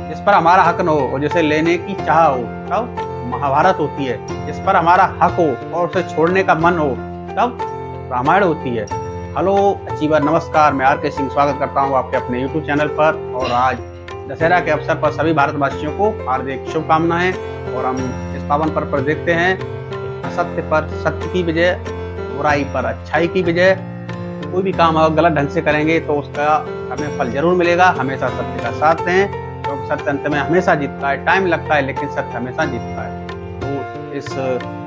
जिस पर हमारा हक न हो और जिसे लेने की चाह हो तब महाभारत होती है। जिस पर हमारा हक हो और उसे छोड़ने का मन हो तब रामायण होती है। हेलो अचीवर, नमस्कार, मैं RK सिंह स्वागत करता हूँ आपके अपने YouTube चैनल पर। और आज दशहरा के अवसर पर सभी भारतवासियों को हार्दिक शुभकामनाएं। और हम इस पावन पर्व पर देखते हैं असत्य पर सत्य की विजय, बुराई पर अच्छाई की विजय। कोई भी काम अगर गलत ढंग से करेंगे तो उसका हमें फल जरूर मिलेगा। हमेशा सत्य का साथ दें क्योंकि सत्य अंत में हमेशा जीतता है। टाइम लगता है लेकिन सत्य हमेशा जीतता है। तो इस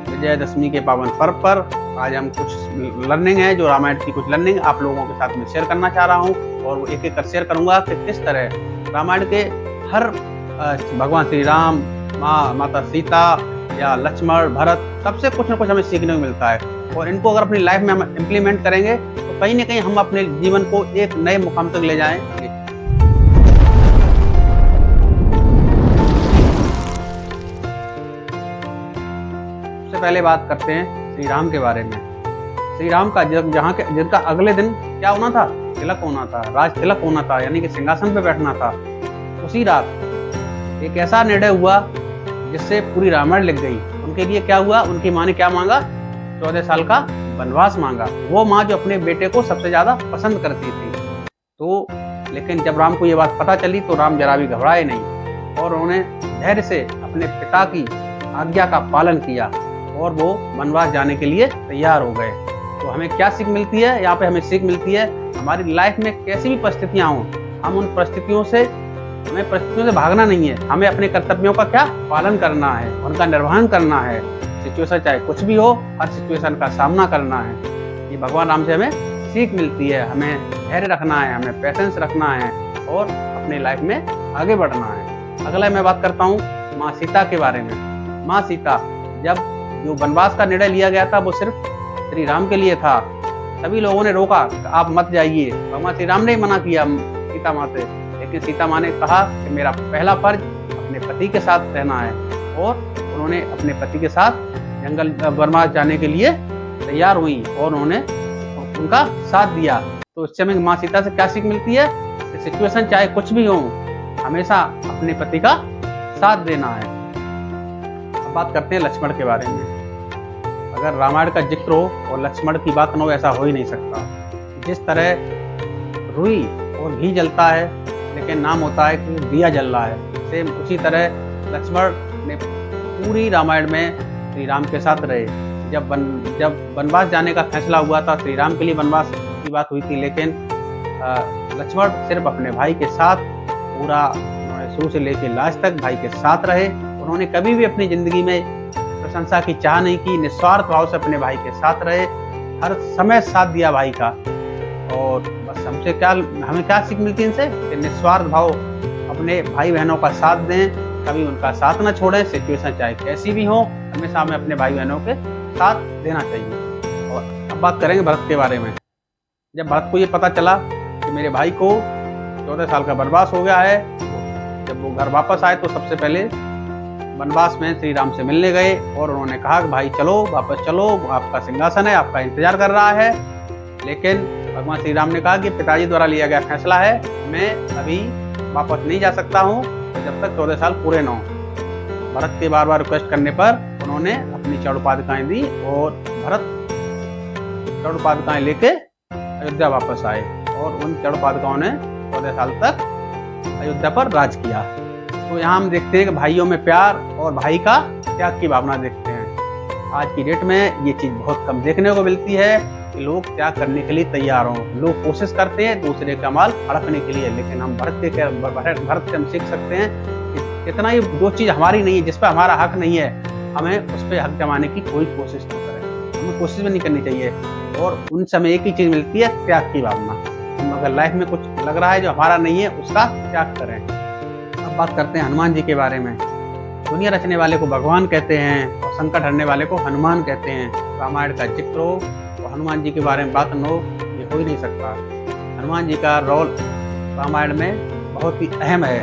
विजयदशमी के पावन पर्व पर आज हम कुछ लर्निंग है, जो रामायण की कुछ लर्निंग आप लोगों के साथ में शेयर करना चाह रहा हूँ। और वो एक एक कर शेयर करूँगा कि किस तरह रामायण के हर भगवान श्री राम, माता सीता या लक्ष्मण, भरत, सबसे कुछ न कुछ हमें सीखने को मिलता है। और इनको अगर अपनी लाइफ में हम इम्प्लीमेंट करेंगे तो कहीं ना कहीं हम अपने जीवन को एक नए मुकाम तक ले जाएंगे। सबसे पहले बात करते हैं श्री राम के बारे में। श्री राम का जिनका अगले दिन क्या होना था, तिलक होना था, राज तिलक होना था, यानी कि सिंहासन पे बैठना था। उसी रात एक ऐसा निर्णय हुआ जिससे पूरी रामायण लिख गई। उनके लिए क्या हुआ, उनकी माँ ने क्या मांगा, 14 साल का वनवास मांगा। वो माँ जो अपने बेटे को सबसे ज्यादा पसंद करती थी। तो लेकिन जब राम को ये बात पता चली तो राम जरा भी घबराए नहीं और उन्होंने धैर्य से अपने पिता की आज्ञा का पालन किया और वो वनवास जाने के लिए तैयार हो गए। तो हमें क्या सीख मिलती है यहाँ पे? हमें सीख मिलती है हमारी लाइफ में कैसी भी परिस्थितियां हों, हम उन परिस्थितियों से भागना नहीं है। हमें अपने कर्तव्यों का क्या पालन करना है, उनका निर्वहन करना है। सिचुएशन चाहे कुछ भी हो, हर सिचुएशन का सामना करना है। ये भगवान राम से हमें सीख मिलती है। हमें धैर्य रखना है, हमें पेशेंस रखना है और अपने लाइफ में आगे बढ़ना है। अगला मैं बात करता हूँ माँ सीता के बारे में। माँ सीता, जब जो वनवास का निर्णय लिया गया था वो सिर्फ श्री राम के लिए था। सभी लोगों ने रोका, आप मत जाइए। भगवान श्री राम ने मना किया सीता माँ से, लेकिन सीता माँ ने कहा कि मेरा पहला फर्ज अपने पति के साथ रहना है। और उन्होंने अपने पति के साथ जंगल वनवास जाने के लिए तैयार हुई और उन्होंने उनका साथ दिया। तो इससे हमें माँ सीता से क्या सीख मिलती है कि सिचुएशन चाहे कुछ भी हो, हमेशा अपने पति का साथ देना है। अब बात करते हैं लक्ष्मण के बारे में। अगर रामायण का जिक्र हो और लक्ष्मण की बात न हो, ऐसा हो ही नहीं सकता। जिस तरह रुई और घी जलता है लेकिन नाम होता है कि दिया जल रहा है, सेम उसी तरह लक्ष्मण ने पूरी रामायण में श्री राम के साथ रहे। जब वनवास जाने का फैसला हुआ था, श्री राम के लिए वनवास की बात हुई थी, लेकिन लक्ष्मण सिर्फ अपने भाई के साथ पूरा शुरू से लेकर लास्ट तक भाई के साथ रहे। उन्होंने कभी भी अपनी जिंदगी में प्रशंसा की चाह नहीं की, निस्वार्थ भाव से अपने भाई के साथ रहे, हर समय साथ दिया भाई का। और बस हमें क्या सीख मिलती है इनसे कि निस्वार्थ भाव अपने भाई बहनों का साथ दें, कभी उनका साथ न छोड़ें। सिचुएशन चाहे कैसी भी हो, हमेशा हमें अपने भाई बहनों के साथ देना चाहिए। और अब बात करेंगे भरत के बारे में। जब भरत को ये पता चला कि मेरे भाई को 14 साल का वनवास हो गया है, तो जब वो घर वापस आए तो सबसे पहले वनवास में श्री राम से मिलने गए और उन्होंने कहा कि भाई चलो, वापस चलो, आपका सिंहासन है, आपका इंतजार कर रहा है। लेकिन भगवान श्री राम ने कहा कि पिताजी द्वारा लिया गया फैसला है, मैं अभी वापस नहीं जा सकता हूँ जब तक 14 साल पूरे न हो। भरत के बार बार रिक्वेस्ट करने पर उन्होंने अपनी चौड़पादुकाएं दी और भरत चौड़पादुकाएं लेके अयोध्या वापस आए और उन चौड़पादुकाओं ने 14 साल तक अयोध्या पर राज किया। तो यहाँ हम देखते हैं कि भाइयों में प्यार और भाई का त्याग की भावना देखते हैं। आज की डेट में ये चीज़ बहुत कम देखने को मिलती है कि लोग त्याग करने के लिए तैयार हों। लोग कोशिश करते हैं दूसरे का माल हड़पने के लिए, लेकिन हम भरत से हम सीख सकते हैं कि इतना ही जो चीज़ हमारी नहीं है, जिस पर हमारा हक नहीं है, हमें उस पर हक जमाने की कोई कोशिश नहीं करें। हमें कोशिश भी नहीं करनी चाहिए। और उन समय एक ही चीज़ मिलती है, त्याग की भावना। हम अगर लाइफ में कुछ लग रहा है जो हमारा नहीं है, उसका त्याग करें। अब बात करते हैं हनुमान जी के बारे में। दुनिया रचने वाले को भगवान कहते हैं और संकट हरने वाले को हनुमान कहते हैं। रामायण का जिक्र हो तो हनुमान जी के बारे में बात न हो, ये हो ही नहीं सकता। हनुमान जी का रोल रामायण में बहुत ही अहम है।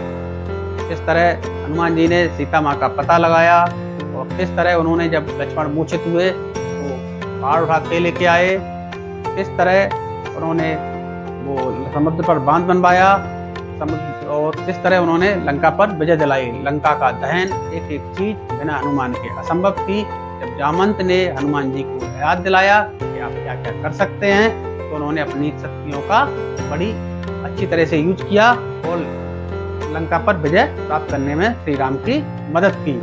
किस तरह हनुमान जी ने सीता माँ का पता लगाया और किस तरह उन्होंने जब लक्ष्मण मूर्छित हुए तो पहाड़ उठा के लेके आए, किस तरह उन्होंने वो समुद्र पर बांध बनवाया, और किस तरह उन्होंने लंका पर विजय दिलाई। लंका का दहन एक एक चीज बिना हनुमान के असंभव थी। जब जामवंत ने हनुमान जी को याद दिलाया कि आप क्या क्या कर सकते हैं, तो उन्होंने अपनी शक्तियों का बड़ी अच्छी तरह से यूज किया और लंका पर विजय प्राप्त करने में श्री राम की मदद की।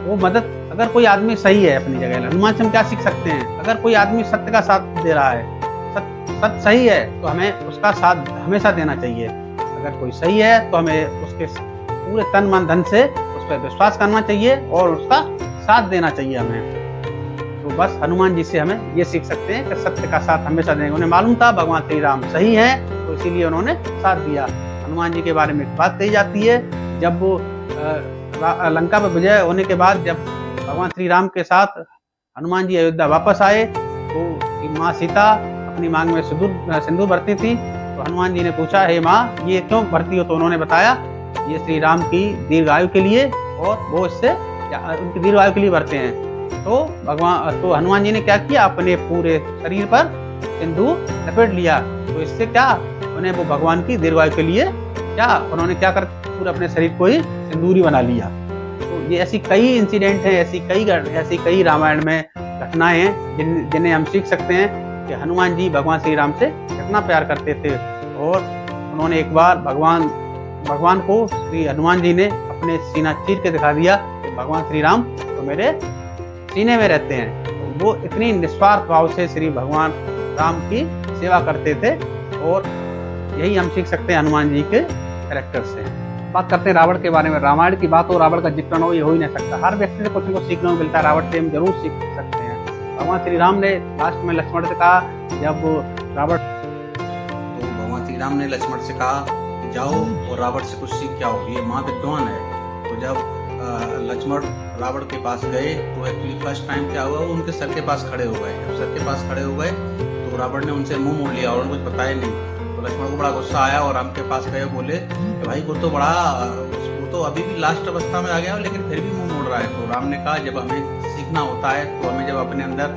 वो मदद, अगर कोई आदमी सही है अपनी जगह, हनुमान से हम क्या सीख सकते हैं? अगर कोई आदमी सत्य का साथ दे रहा है, सत्य सही है, तो हमें उसका साथ हमेशा देना चाहिए। अगर कोई सही है तो हमें उसके पूरे तन मन धन से उस पर विश्वास करना चाहिए और उसका साथ देना चाहिए हमें। तो बस हनुमान जी से हमें ये सीख सकते हैं कि सत्य का साथ हमेशा देंगे। उन्हें मालूम था भगवान श्री राम सही हैं, तो इसीलिए उन्होंने साथ दिया। हनुमान जी के बारे में एक बात कही जाती है, जब वो लंका पर विजय होने के बाद जब भगवान श्री राम के साथ हनुमान जी अयोध्या वापस आए, तो माँ सीता अपनी मांग में सिंदूर भरती थी। तो हनुमान जी ने पूछा, हे माँ, ये क्यों भरती हो? तो उन्होंने बताया, ये श्री राम की दीर्घायु के लिए, और वो इससे उनकी दीर्घायु के लिए भरते हैं। तो हनुमान जी ने क्या किया, अपने पूरे शरीर पर सिंदूर लपेट लिया। तो इससे क्या, उन्हें वो भगवान की दीर्घायु के लिए क्या उन्होंने क्या कर पूरे अपने शरीर को ही सिंदूरी बना लिया। तो ये ऐसी कई इंसिडेंट हैं, ऐसी कई रामायण में घटनाएं हैं जिन्हें हम सीख सकते हैं कि हनुमान जी भगवान श्री राम से कितना प्यार करते थे। और उन्होंने एक बार भगवान को श्री हनुमान जी ने अपने सीना चीर के दिखा दिया कि भगवान श्री राम तो मेरे सीने में रहते हैं। तो वो इतनी निस्वार्थ भाव से श्री भगवान राम की सेवा करते थे, और यही हम सीख सकते हैं हनुमान जी के कैरेक्टर से। बात करते हैं रावण के बारे में। रामायण की बात हो, रावण का जिक्र न हो, ये हो ही नहीं सकता। हर व्यक्ति से कुछ न कुछ सीखने को मिलता है। रावण से हम जरूर सीख सकते हैं। भगवान श्री राम ने लास्ट में लक्ष्मण से कहा, जब रावण, तो भगवान श्री राम ने लक्ष्मण से कहा, जाओ और रावण से कुछ सीख के आओ, ये महाविद्वान है। तो जब लक्ष्मण रावण के पास गए, तो एक्चुअली फर्स्ट टाइम क्या हुआ, वो उनके सर के पास खड़े हो गए। जब सर के पास खड़े हो गए तो रावण ने उनसे मुंह मोड़ लिया और उनको कुछ बताया नहीं। तो लक्ष्मण को बड़ा गुस्सा आया और राम के पास गए, बोले कि भाई वो तो अभी भी लास्ट अवस्था में आ गया, लेकिन फिर भी मुंह मोड़ रहा है। तो राम ने कहा, जब हमें सीखना होता है तो हमें जब अपने अंदर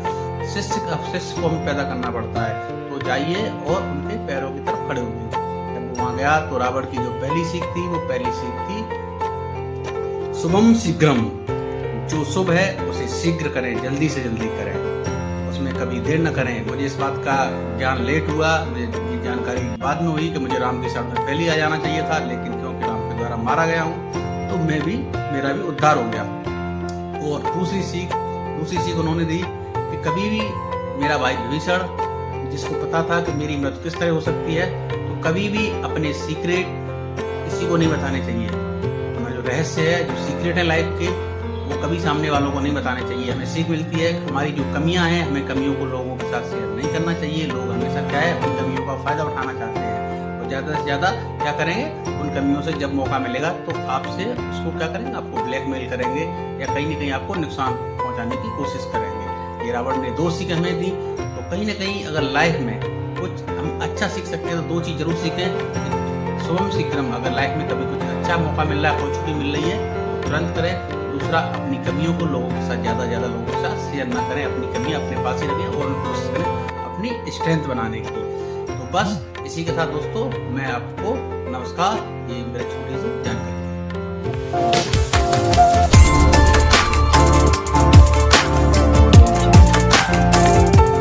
शिष्य को हमें पैदा करना पड़ता है, तो जाइए और उनके पैरों की तरफ खड़े हुए। जब वो वहाँ गया तो रावण की जो पहली सीख थी, वो पहली सीख थी शुभम शीघ्रम, जो शुभ है उसे शीघ्र करें, जल्दी से जल्दी करें, उसमें कभी देर न करें। मुझे इस बात का ज्ञान लेट हुआ, मुझे ये जानकारी बाद में हुई कि मुझे राम के साथ में पहले आ जाना चाहिए था, लेकिन क्योंकि राम के द्वारा मारा गया हूँ तो मेरा भी उद्धार हो गया। और दूसरी सीख उन्होंने दी कि कभी भी मेरा भाई विभीषण, जिसको पता था कि मेरी मृत्यु किस तरह हो सकती है, तो कभी भी अपने सीक्रेट किसी को नहीं बताने चाहिए। अपना जो रहस्य है, जो सीक्रेट है लाइफ के, वो कभी सामने वालों को नहीं बताने चाहिए। हमें सीख मिलती है कि हमारी जो कमियां हैं, हमें कमियों को लोगों के साथ शेयर नहीं करना चाहिए। लोग हमेशा क्या है, उन कमियों का फायदा उठाना चाहते हैं, तो ज़्यादा से ज़्यादा क्या करेंगे, उन कमियों से जब मौका मिलेगा तो आपसे उसको क्या करेंगे, आपको ब्लैकमेल करेंगे या कहीं ना कहीं आपको नुकसान पहुंचाने की कोशिश करेंगे। ये रावण ने 2 सीख हमें दी। तो कहीं ना कहीं अगर लाइफ में कुछ हम अच्छा सीख सकते हैं तो 2 चीज़ जरूर सीखें। शुभम शीघ्रम, अगर लाइफ में कभी कुछ अच्छा मौका मिल रहा है, अपॉर्चुनिटी मिल रही है, तो तुरंत करें। दूसरा, अपनी कमियों को लोगों के साथ ज़्यादा लोगों के साथ शेयर ना करें, अपनी कमियां अपने पास ही रखें और कोशिश करें अपनी स्ट्रेंथ बनाने की। तो बस इसी के साथ दोस्तों, मैं आपको नमस्कार, ये मेरा छोटी सी जानकारी।